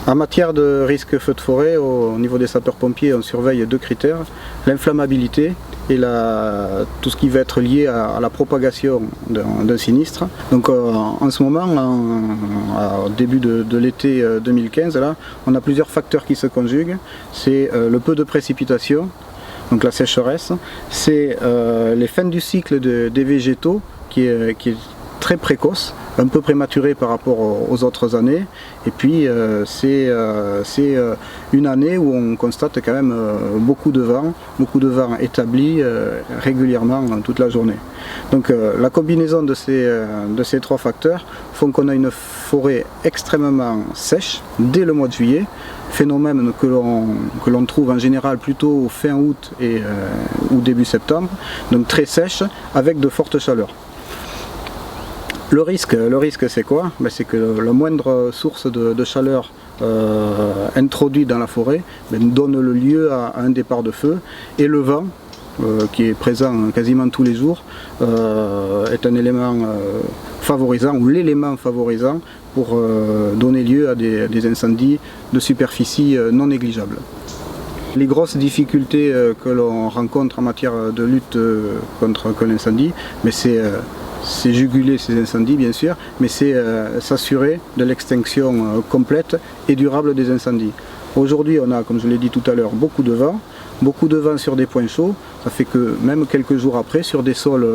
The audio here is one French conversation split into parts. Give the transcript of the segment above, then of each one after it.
En matière de risque feu de forêt, au niveau des sapeurs-pompiers, on surveille deux critères, l'inflammabilité et tout ce qui va être lié à la propagation d'un sinistre. Donc en ce moment, au début de l'été 2015, là, on a plusieurs facteurs qui se conjuguent. C'est le peu de précipitations, donc la sécheresse, c'est les fins du cycle des végétaux qui est très précoce, un peu prématuré par rapport aux autres années, et puis c'est une année où on constate quand même beaucoup de vent établi régulièrement toute la journée. Donc la combinaison de ces trois facteurs font qu'on a une forêt extrêmement sèche dès le mois de juillet, phénomène que l'on trouve en général plutôt fin août ou début septembre, donc très sèche avec de fortes chaleurs. Le risque c'est quoi? C'est que la moindre source de chaleur introduite dans la forêt donne le lieu à un départ de feu, et le vent, qui est présent quasiment tous les jours, est un élément favorisant, ou l'élément favorisant pour donner lieu à des incendies de superficie non négligeables. Les grosses difficultés que l'on rencontre en matière de lutte contre l'incendie, c'est juguler ces incendies bien sûr, mais c'est s'assurer de l'extinction complète et durable des incendies. Aujourd'hui on a, comme je l'ai dit tout à l'heure, beaucoup de vent sur des points chauds. Ça fait que même quelques jours après, sur des sols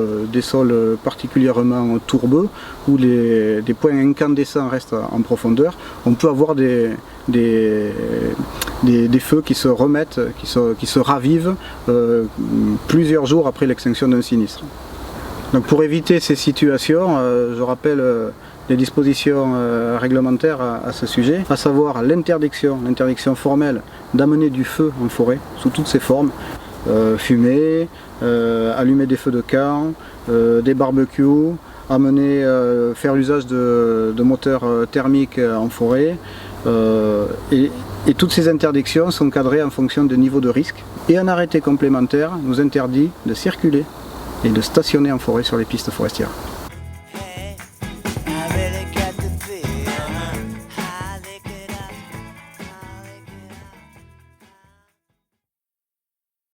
particulièrement tourbeux, où des points incandescents restent en profondeur, on peut avoir des feux qui se remettent, qui se ravivent plusieurs jours après l'extinction d'un sinistre. Donc pour éviter ces situations, je rappelle les dispositions réglementaires à ce sujet, à savoir l'interdiction formelle d'amener du feu en forêt sous toutes ses formes, fumer, allumer des feux de camp, des barbecues, faire l'usage de moteurs thermiques en forêt, et toutes ces interdictions sont cadrées en fonction des niveaux de risque, et un arrêté complémentaire nous interdit de circuler et de stationner en forêt sur les pistes forestières.